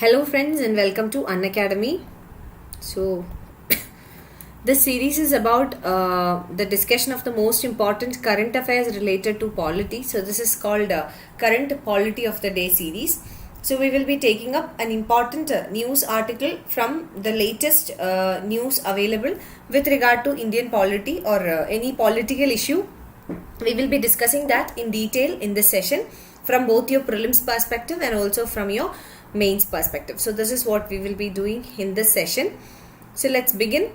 Hello friends and welcome to Unacademy. So this series is about the discussion of the most important current affairs related to polity. So this is called Current Polity of the Day series. So we will be taking up an important news article from the latest news available with regard to Indian polity or any political issue. We will be discussing that in detail in this session from both your prelims perspective and also from your mains perspective. So this is what we will be doing in this session. So let's begin.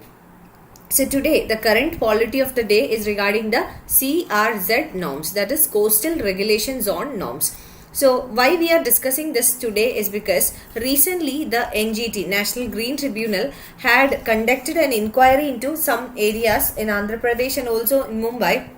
So today the current polity of the day is regarding the CRZ norms, that is Coastal Regulation Zone norms. So why we are discussing this today is because recently the NGT, National Green Tribunal, had conducted an inquiry into some areas in Andhra Pradesh and also in Mumbai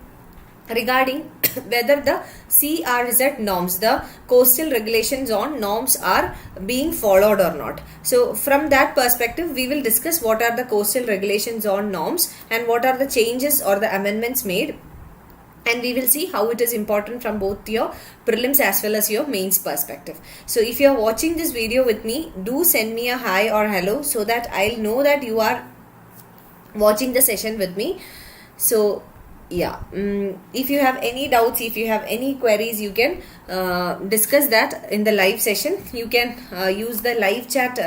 regarding whether the CRZ norms, the Coastal Regulation Zone norms, are being followed or not. So from that perspective, we will discuss what are the Coastal Regulation Zone norms and what are the changes or the amendments made, and we will see how it is important from both your prelims as well as your mains perspective. So if you are watching this video with me, do send me a hi or hello so that I'll know that you are watching the session with me. So yeah, if you have any doubts, if you have any queries, you can discuss that in the live session. You can use the live chat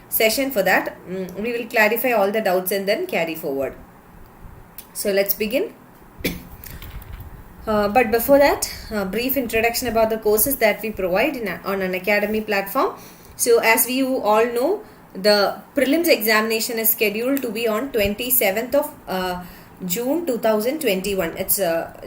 session for that. We will clarify all the doubts and then carry forward. So let's begin. But before that, a brief introduction about the courses that we provide on Unacademy platform. So as you all know, the prelims examination is scheduled to be on 27th of June 2021. It's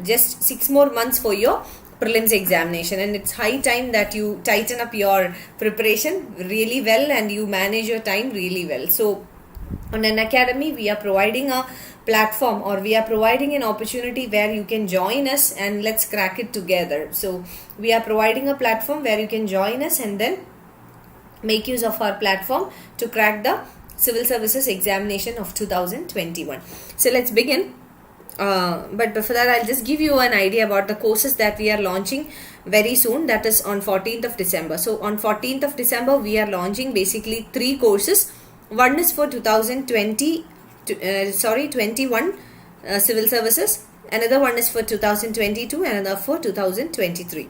just 6 more months for your prelims examination, and it's high time that you tighten up your preparation really well and you manage your time really well. So on Unacademy, we are providing a platform, or we are providing an opportunity where you can join us and let's crack it together. So we are providing a platform where you can join us and then make use of our platform to crack the Civil Services examination of 2021. So let's begin. But before that, I'll just give you an idea about the courses that we are launching very soon, that is on 14th of December. So on 14th of December, we are launching basically 3 courses. One is for 21 Civil Services, another one is for 2022 and another for 2023.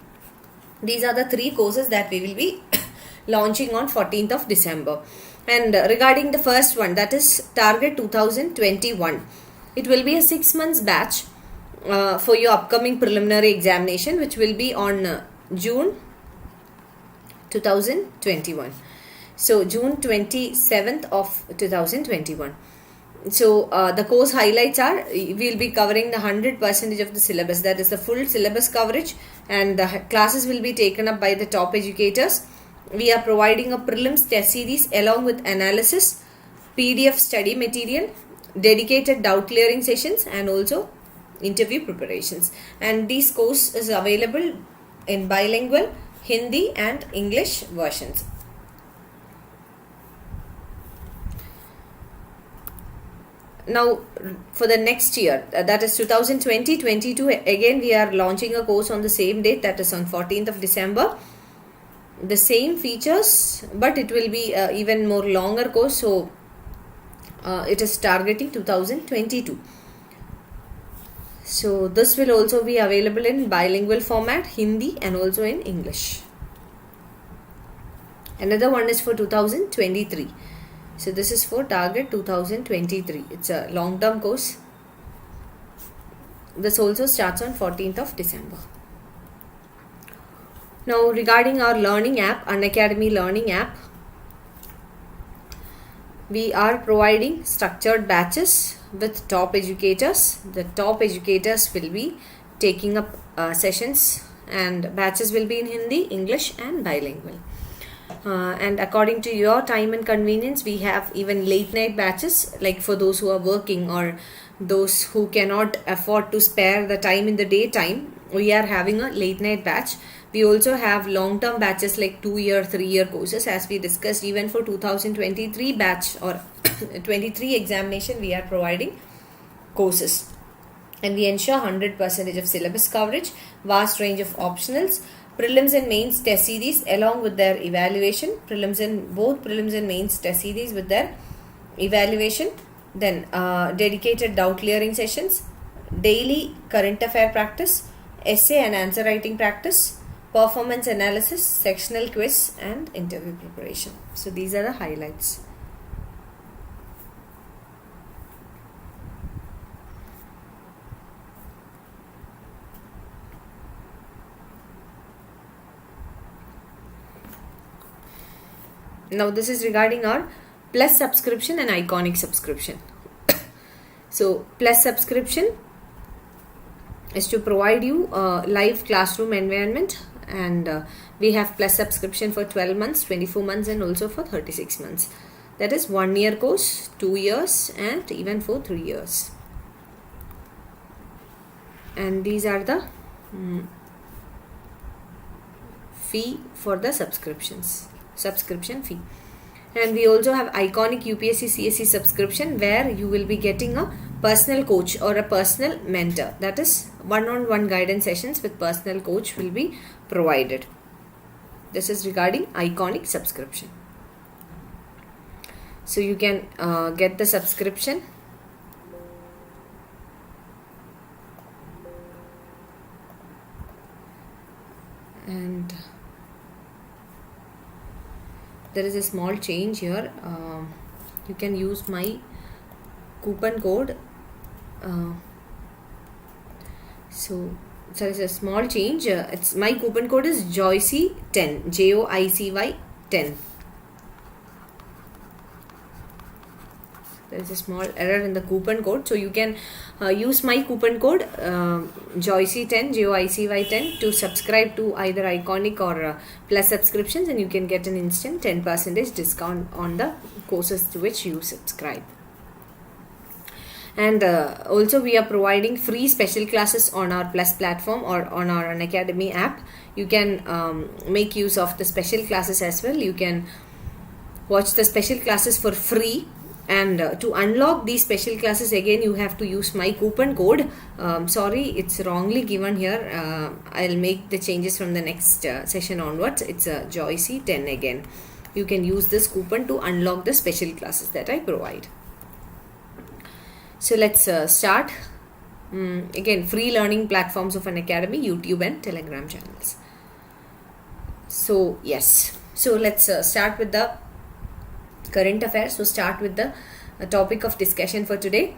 These are the 3 courses that we will be launching on 14th of December. And regarding the first one, that is Target 2021, it will be a 6 months batch for your upcoming preliminary examination, which will be on June 2021. So June 27th of 2021. So the course highlights are, we will be covering the 100% of the syllabus, that is the full syllabus coverage, and the classes will be taken up by the top educators. We are providing a prelims test series along with analysis, PDF study material, dedicated doubt clearing sessions, and also interview preparations. And this course is available in bilingual Hindi and English versions. Now for the next year, that is 2020-22, again we are launching a course on the same date, that is on 14th of December. The same features, but it will be even more longer course. So it is targeting 2022. So this will also be available in bilingual format, Hindi and also in English. Another one is for 2023. So this is for Target 2023. It's a long-term course. This also starts on 14th of December. Now regarding our learning app, Unacademy learning app, we are providing structured batches with top educators. The top educators will be taking up sessions, and batches will be in Hindi, English and bilingual. And according to your time and convenience, we have even late night batches, like for those who are working or those who cannot afford to spare the time in the daytime. We are having a late night batch. We also have long-term batches like 2-year, 3-year courses, as we discussed. Even for 2023 batch or 23 examination, we are providing courses, and we ensure 100% of syllabus coverage, vast range of optionals, prelims and mains test series along with their evaluation, both prelims and mains test series with their evaluation, then dedicated doubt clearing sessions, daily current affair practice, essay and answer writing practice, performance analysis, sectional quiz and interview preparation. So these are the highlights. Now this is regarding our Plus subscription and Iconic subscription. So Plus subscription is to provide you a live classroom environment, and we have Plus subscription for 12 months, 24 months and also for 36 months. That is 1 year course, 2 years and even for 3 years. And these are the fee for the subscription fee. And we also have Iconic UPSC CSE subscription, where you will be getting a personal coach or a personal mentor. That is one-on-one guidance sessions with personal coach will be provided. This is regarding Iconic subscription. So you can get the subscription. And there is a small change here. You can use my coupon code. So there is a small change. It's my coupon code is Joicy 10, Joicy 10. There is a small error in the coupon code, so you can use my coupon code Joicy 10, Joicy 10 to subscribe to either Iconic or Plus subscriptions, and you can get an instant 10% discount on the courses to which you subscribe. And also we are providing free special classes on our Plus platform or on our Unacademy app. You can make use of the special classes as well. You can watch the special classes for free. And to unlock these special classes, again you have to use my coupon code. Sorry, it's wrongly given here. I'll make the changes from the next session onwards. It's Joicy 10 again. You can use this coupon to unlock the special classes that I provide. So let's start. Again, free learning platforms of Unacademy, YouTube and Telegram channels. So yes, so let's start with the current affairs. So start with the topic of discussion for today.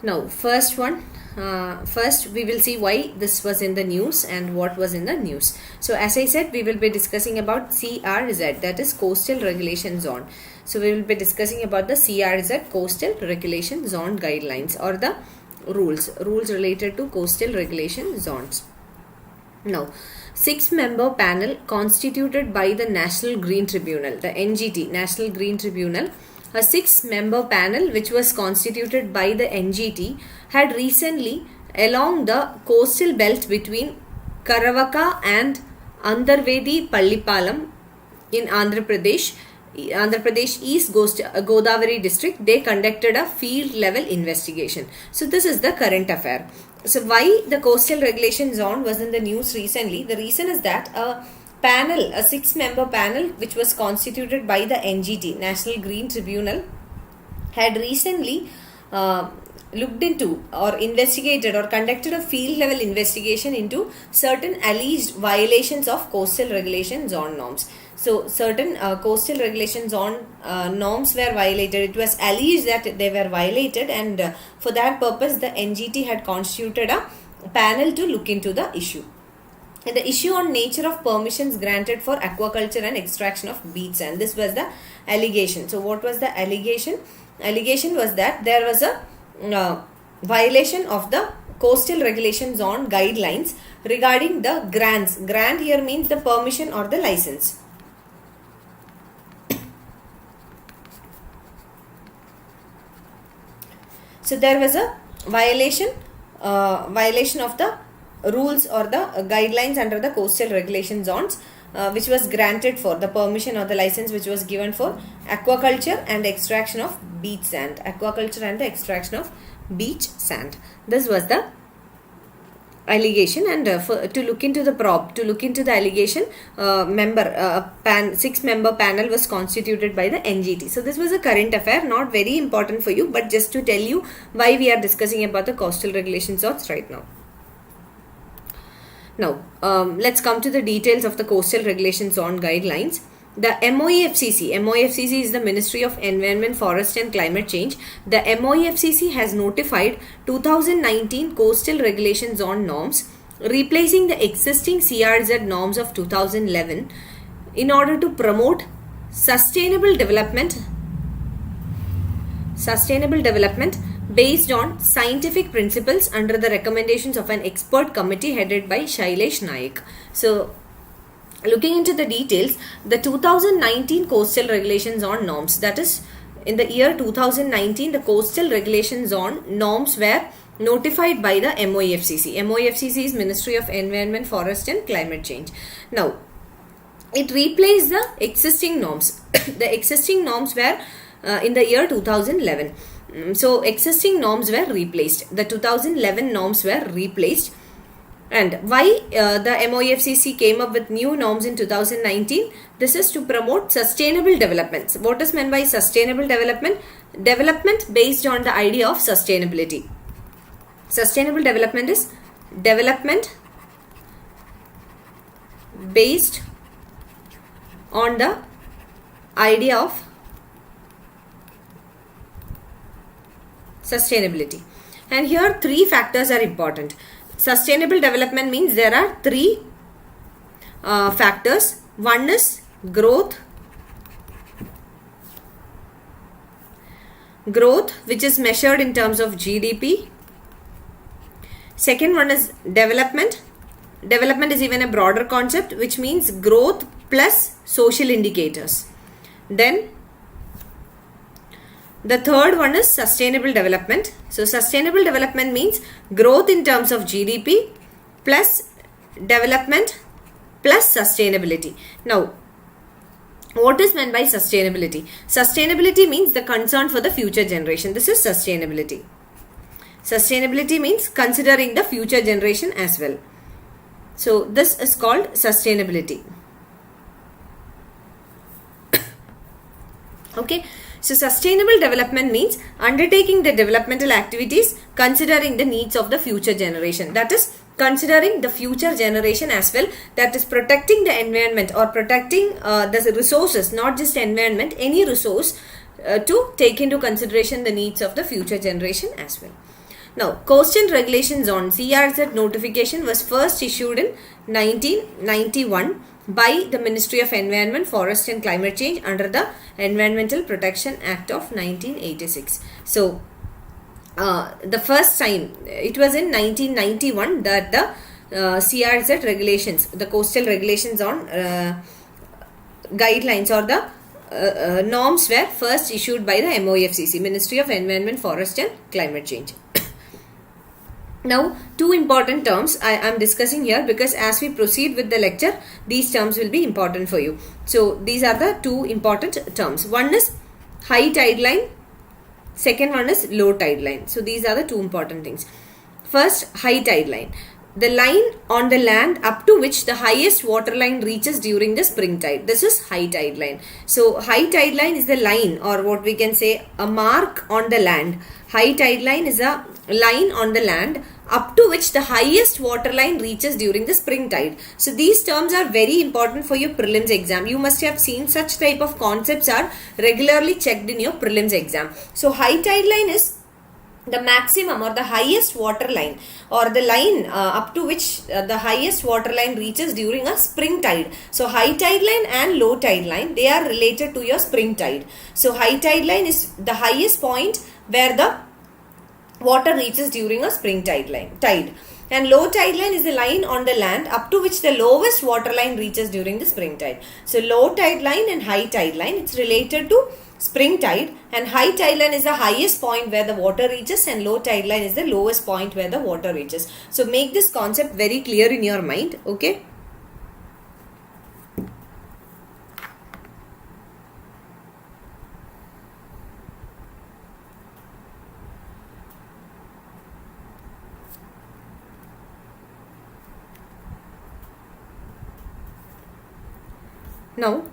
Now first we will see why this was in the news and what was in the news. So as I said, we will be discussing about CRZ, that is Coastal Regulation Zone. So we will be discussing about the CRZ, Coastal Regulation Zone guidelines, or the rules related to coastal regulation zones. Now 6-member panel constituted by the National Green Tribunal, the NGT, National Green Tribunal, a 6-member panel which was constituted by the NGT had recently, along the coastal belt between Karavaka and Andarvedi Pallipalam in Andhra Pradesh East Godavari district, they conducted a field level investigation. So this is the current affair. So why the coastal regulation zone was in the news recently? The reason is that a 6-member panel which was constituted by the NGT, National Green Tribunal, had recently looked into or investigated or conducted a field level investigation into certain alleged violations of coastal regulation zone norms. So certain coastal regulation zone norms were violated. It was alleged that they were violated, and for that purpose the NGT had constituted a panel to look into the issue. And the issue on nature of permissions granted for aquaculture and extraction of beach sand. This was the allegation. So what was the allegation? Allegation was that there was a violation of the coastal regulation zone guidelines regarding the grants. Grant here means the permission or the license. So there was a violation of the rules or the guidelines under the coastal regulation zones, which was granted for the permission or the license which was given for aquaculture and extraction of beach sand. Aquaculture and the extraction of beach sand. This was the allegation, and to look into the allegation, 6-member panel was constituted by the NGT. So this was a current affair, not very important for you, but just to tell you why we are discussing about the coastal regulation zones right now. Now, let's come to the details of the coastal regulation zone guidelines. The MOEFCC is the Ministry of Environment, Forest and Climate Change. The MOEFCC has notified 2019 Coastal Regulation Zone norms, replacing the existing CRZ norms of 2011 in order to promote sustainable development based on scientific principles under the recommendations of an expert committee headed by Shailesh Naik. So, looking into the details, the 2019 Coastal Regulation Zone norms, that is, in the year 2019, the Coastal Regulation Zone norms were notified by the MOEFCC. MOEFCC is Ministry of Environment, Forest and Climate Change. Now, it replaced the existing norms. The existing norms were in the year 2011. So, existing norms were replaced. The 2011 norms were replaced. And why the MOEFCC came up with new norms in 2019? This is to promote sustainable development. What is meant by sustainable development? Development based on the idea of sustainability. Sustainable development is development based on the idea of sustainability. And here 3 factors are important. Sustainable development means there are 3 factors. One is growth, which is measured in terms of GDP. Second one is development. Development is even a broader concept, which means growth plus social indicators. Then the third one is sustainable development. So, sustainable development means growth in terms of GDP plus development plus sustainability. Now, what is meant by sustainability? Sustainability means the concern for the future generation. This is sustainability. Sustainability means considering the future generation as well. So, this is called sustainability. Okay. So, sustainable development means undertaking the developmental activities considering the needs of the future generation. That is, considering the future generation as well. That is, protecting the environment or protecting the resources, not just environment, any resource to take into consideration the needs of the future generation as well. Now, Coastal Regulation Zone CRZ notification was first issued in 1991 by the Ministry of Environment, Forest and Climate Change under the Environmental Protection Act of 1986. So, the first time, it was in 1991 that the CRZ regulations, the Coastal Regulations on guidelines or the norms were first issued by the MOEFCC, Ministry of Environment, Forest and Climate Change. Now, 2 important terms I am discussing here because as we proceed with the lecture, these terms will be important for you. So, these are the 2 important terms. One is high tide line, second one is low tide line. So, these are the 2 important things. First, high tide line. The line on the land up to which the highest water line reaches during the spring tide. This is high tide line. So, high tide line is the line, or what we can say, a mark on the land. High tide line is a line on the land up to which the highest water line reaches during the spring tide. So, these terms are very important for your prelims exam. You must have seen such type of concepts are regularly checked in your prelims exam. So, high tide line is the maximum or the highest water line, or the line up to which the highest water line reaches during a spring tide. So, high tide line and low tide line, they are related to your spring tide. So, high tide line is the highest point where the water reaches during a spring tide. And low tide line is the line on the land up to which the lowest water line reaches during the spring tide. So, low tide line and high tide line, it's related to spring tide, and high tide line is the highest point where the water reaches and low tide line is the lowest point where the water reaches. So, make this concept very clear in your mind. Okay. Now,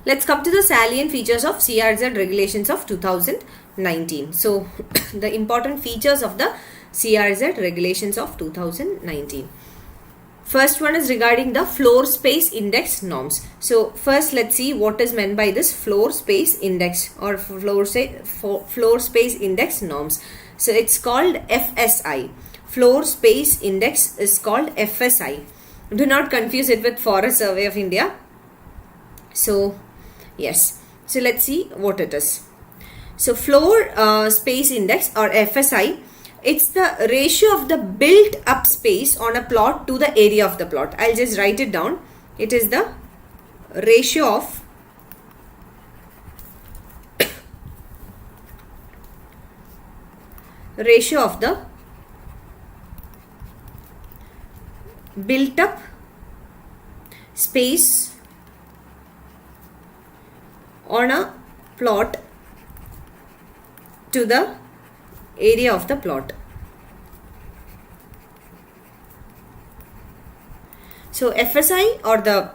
let's come to the salient features of CRZ regulations of 2019. So, the important features of the CRZ regulations of 2019. First one is regarding the floor space index norms. So, first let's see what is meant by this floor space index or floor space index norms. So, it's called FSI. Floor space index is called FSI. Do not confuse it with Forest Survey of India. So, yes. So, let's see what it is. So, floor space index or FSI, it's the ratio of the built up space on a plot to the area of the plot. I'll just write it down. It is the ratio of the built up space on a plot to the area of the plot. So FSI or the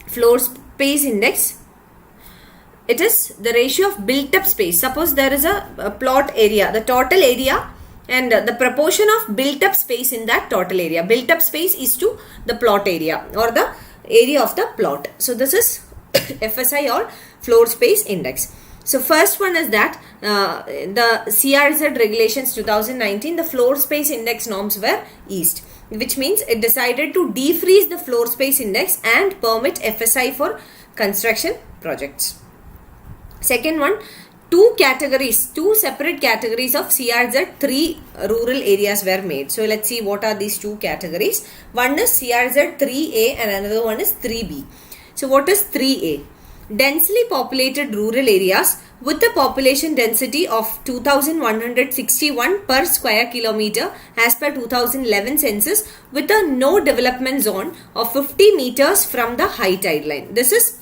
floor space index, it is the ratio of built up space. Suppose there is a plot area, the total area and the proportion of built up space in that total area. Built up space is to the plot area or the area of the plot. So this is FSI or floor space index. So first one is that the CRZ regulations 2019, the floor space index norms were eased, which means it decided to defreeze the floor space index and permit FSI for construction projects. Second one, two separate categories of CRZ 3 rural areas were made. So let's see what are these two categories. One is CRZ 3A and another one is 3B. So what is 3A? Densely populated rural areas with a population density of 2161 per square kilometer as per 2011 census with a no development zone of 50 meters from the high tide line. This is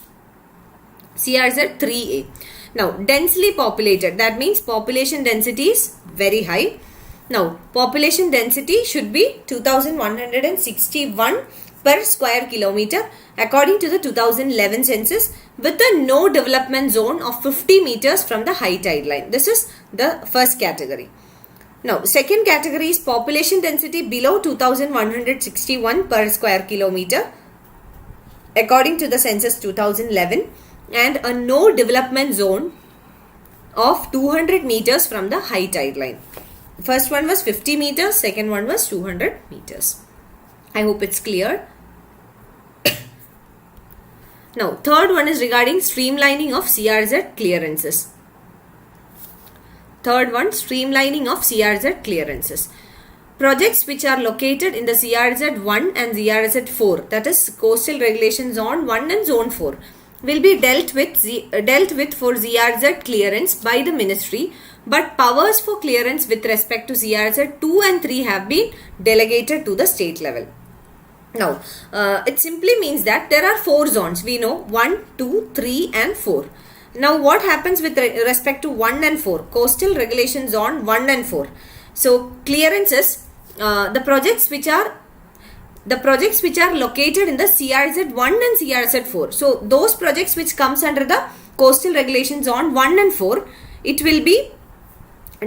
CRZ 3A. Now, densely populated, that means population density is very high. Now, population density should be 2161 per square kilometer according to the 2011 census with a no development zone of 50 meters from the high tide line. This is the first category. Now, second category is population density below 2161 per square kilometer according to the census 2011 and a no development zone of 200 meters from the high tide line. First one was 50 meters, second one was 200 meters. I hope it's clear. Now, third one is regarding streamlining of CRZ clearances. Third one, streamlining of CRZ clearances. Projects which are located in the CRZ 1 and CRZ 4, that is Coastal Regulation Zone 1 and Zone 4, will be dealt with for CRZ clearance by the ministry, but powers for clearance with respect to CRZ 2 and 3 have been delegated to the state level. Now, it simply means that there are 4 zones. We know 1, 2, 3 and 4. Now, what happens with respect to 1 and 4? Coastal Regulation Zone 1 and 4. So, clearances, the projects which are located in the CRZ 1 and CRZ 4. So, those projects which comes under the Coastal Regulation Zone 1 and 4, it will be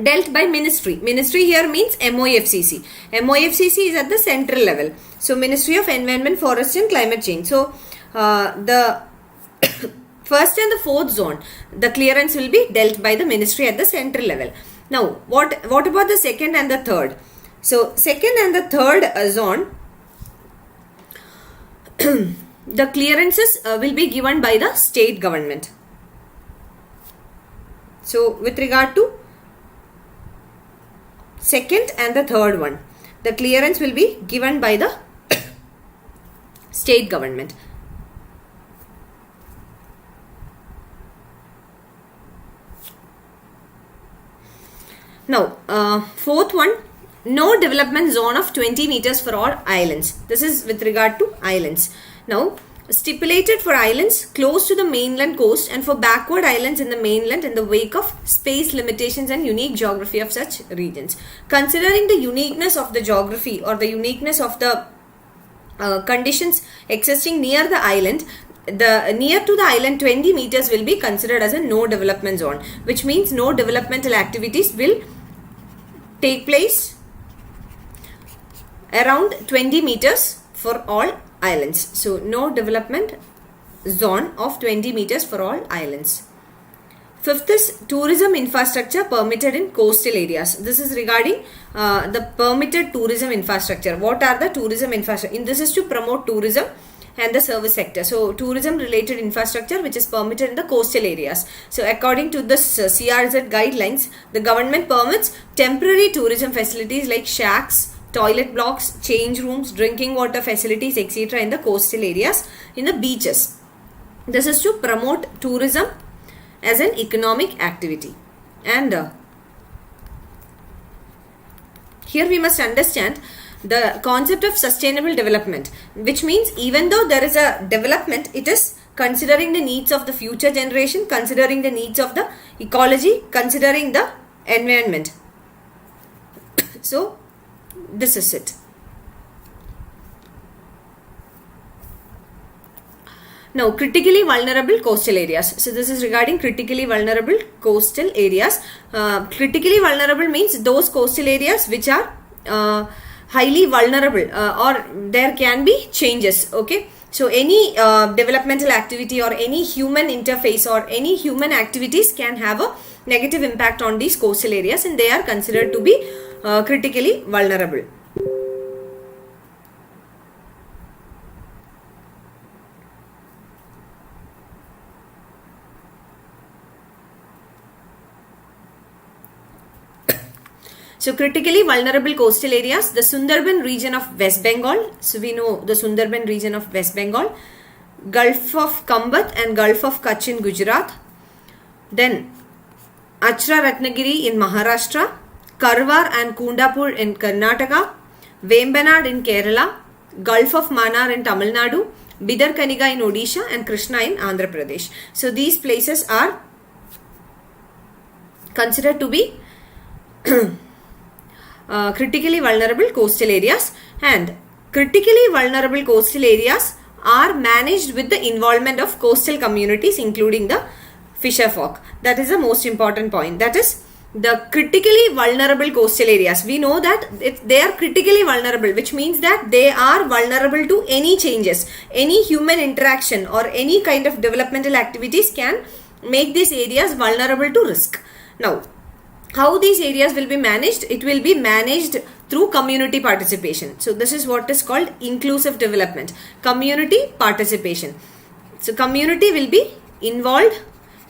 dealt by ministry. Ministry here means MOFCC. MOFCC is at the central level. So, Ministry of Environment, Forest and Climate Change. So, the first and the fourth zone, the clearance will be dealt by the ministry at the central level. Now, what about the second and the third? So, second and the third zone, the clearances will be given by the state government. So, with regard to second and the third one, the clearance will be given by the state government. Now, fourth one, no development zone of 20 meters for all islands. This is with regard to islands. Now, stipulated for islands close to the mainland coast and for backward islands in the mainland in the wake of space limitations and unique geography of such regions. Considering the uniqueness of the geography or the uniqueness of the conditions existing near the island, the near to the island 20 meters will be considered as a no development zone, which means no developmental activities will take place around 20 meters for all islands. So no development zone of 20 meters for all islands. Fifth is tourism infrastructure permitted in coastal areas. This is regarding the permitted tourism infrastructure. What are the tourism infrastructure? This is to promote tourism and the service sector. So tourism related infrastructure which is permitted in the coastal areas. So according to this CRZ guidelines, the government permits temporary tourism facilities like shacks, toilet blocks, change rooms, drinking water facilities, etc. in the coastal areas, in the beaches. This is to promote tourism as an economic activity. And here we must understand the concept of sustainable development, which means even though there is a development, it is considering the needs of the future generation, considering the needs of the ecology, considering the environment. So this is it. Now, critically vulnerable coastal areas. So this is regarding critically vulnerable coastal areas. Critically vulnerable means those coastal areas which are highly vulnerable or there can be changes. Okay. So any developmental activity or any human interface or any human activities can have a negative impact on these coastal areas, and they are considered to be critically vulnerable. So critically vulnerable coastal areas, the Sundarban region of West Bengal. So we know the Sundarban region of West Bengal, Gulf of Kambat and Gulf of Kutch in Gujarat. Then Achra Ratnagiri in Maharashtra, Karwar and Kundapur in Karnataka, Vembanad in Kerala, Gulf of Mannar in Tamil Nadu, Bidar-Kaniga in Odisha and Krishna in Andhra Pradesh. So these places are considered to be critically vulnerable coastal areas, and critically vulnerable coastal areas are managed with the involvement of coastal communities, including the fisher folk. That is the most important point. That is the critically vulnerable coastal areas. We know that they are critically vulnerable, which means that they are vulnerable to any changes, any human interaction or any kind of developmental activities can make these areas vulnerable to risk. Now, how these areas will be managed? It will be managed through community participation. So this is what is called inclusive development, community participation. So community will be involved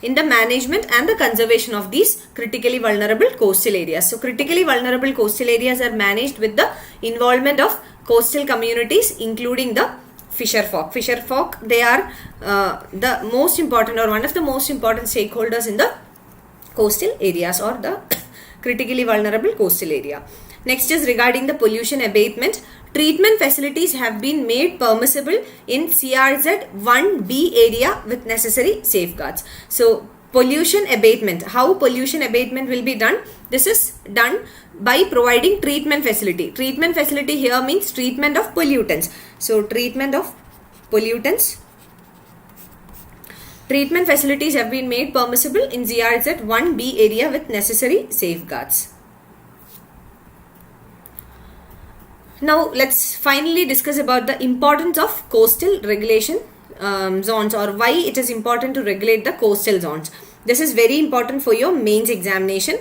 in the management and the conservation of these critically vulnerable coastal areas. So critically vulnerable coastal areas are managed with the involvement of coastal communities, including the fisher folk. Fisher folk, they are the most important or one of the most important stakeholders in the coastal areas or the critically vulnerable coastal area. Next is regarding the pollution abatement. Treatment facilities have been made permissible in CRZ 1B area with necessary safeguards. So pollution abatement, how pollution abatement will be done? This is done by providing treatment facility. Treatment facility here means treatment of pollutants. So treatment of pollutants. Treatment facilities have been made permissible in CRZ 1B area with necessary safeguards. Now let's finally discuss about the importance of coastal regulation zones, or why it is important to regulate the coastal zones. This is very important for your mains examination.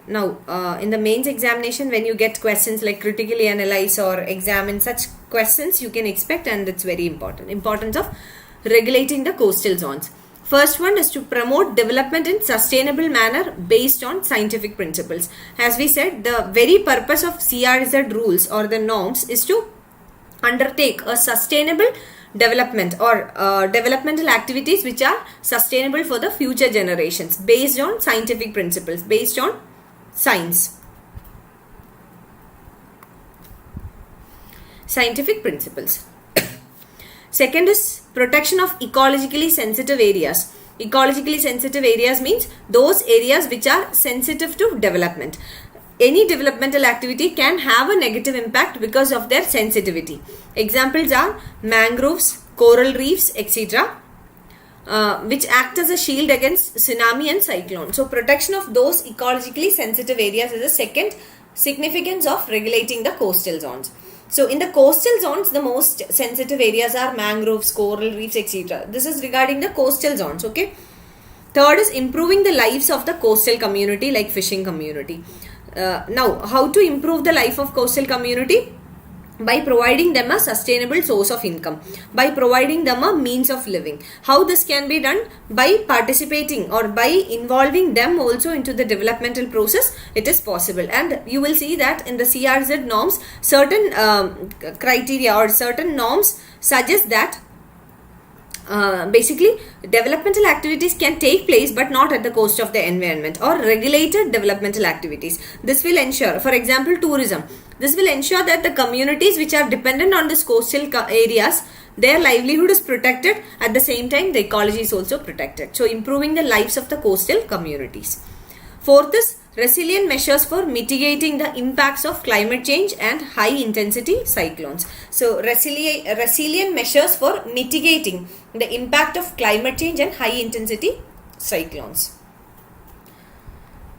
Now in the mains examination, when you get questions like critically analyze or examine, such questions you can expect, and it's very important. Importance of regulating the coastal zones. First one is to promote development in sustainable manner based on scientific principles. As we said, the very purpose of CRZ rules or the norms is to undertake a sustainable development or developmental activities which are sustainable for the future generations based on scientific principles, based on science. Scientific principles. Second is protection of ecologically sensitive areas. Ecologically sensitive areas means those areas which are sensitive to development. any developmental activity can have a negative impact because of their sensitivity. Examples are mangroves, coral reefs, etc., which act as a shield against tsunami and cyclone. So protection of those ecologically sensitive areas is the second significance of regulating the coastal zones. So in the coastal zones, the most sensitive areas are mangroves, coral reefs, etc. This is regarding the coastal zones. Okay. Third is improving the lives of the coastal community, like fishing community. Now, how to improve the life of coastal community? By providing them a sustainable source of income, by providing them a means of living. How this can be done? By participating or by involving them also into the developmental process, it is possible. And you will see that in the CRZ norms, certain criteria or certain norms suggest that basically developmental activities can take place but not at the cost of the environment, or regulated developmental activities. This will ensure, for example, tourism. This will ensure that the communities which are dependent on these coastal areas, their livelihood is protected. At the same time, the ecology is also protected. So improving the lives of the coastal communities. Fourth is resilient measures for mitigating the impacts of climate change and high intensity cyclones. So resilient measures for mitigating the impact of climate change and high intensity cyclones.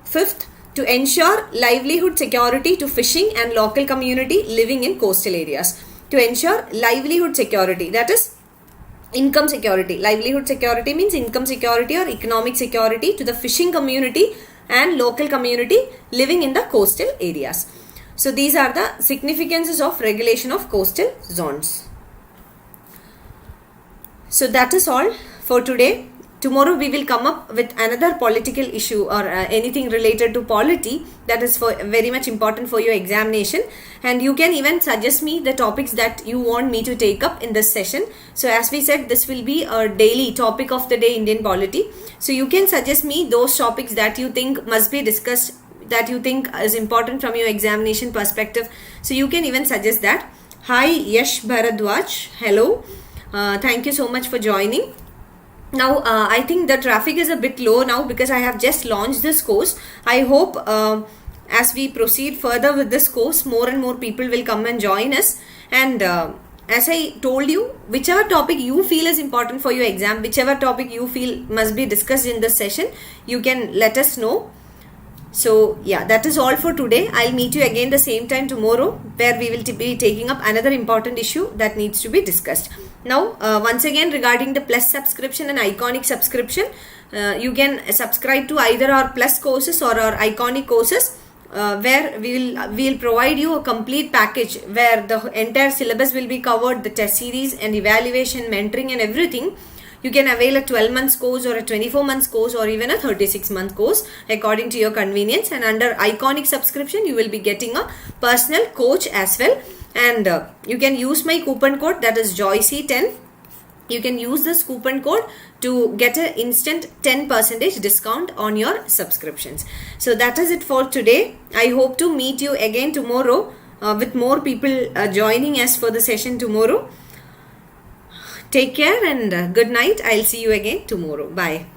Fifth, to ensure livelihood security to fishing and local community living in coastal areas. To ensure livelihood security, that is income security. Livelihood security means income security or economic security to the fishing community and local community living in the coastal areas. So these are the significances of regulation of coastal zones. So that is all for today. Tomorrow we will come up with another political issue or anything related to polity that is very much important for your examination, and you can even suggest me the topics that you want me to take up in this session. So as we said, this will be a daily topic of the day, Indian polity. So you can suggest me those topics that you think must be discussed, that you think is important from your examination perspective. So you can even suggest that. Hi Yash Bharadwaj, hello, thank you so much for joining. Now, I think the traffic is a bit low now because I have just launched this course. I hope as we proceed further with this course, more and more people will come and join us. And as I told you, whichever topic you feel is important for your exam, whichever topic you feel must be discussed in this session, you can let us know. So yeah, that is all for today. I'll meet you again the same time tomorrow, where we will be taking up another important issue that needs to be discussed. Now, once again, regarding the Plus subscription and Iconic subscription, you can subscribe to either our Plus courses or our Iconic courses, where we'll provide you a complete package where the entire syllabus will be covered, the test series and evaluation, mentoring and everything. You can avail a 12 months course or a 24 months course or even a 36 month course according to your convenience. And under Iconic subscription, you will be getting a personal coach as well. And you can use my coupon code, that is Joicy10. You can use this coupon code to get an instant 10% discount on your subscriptions. So that is it for today. I hope to meet you again tomorrow with more people joining us for the session tomorrow. Take care and good night. I'll see you again tomorrow. Bye.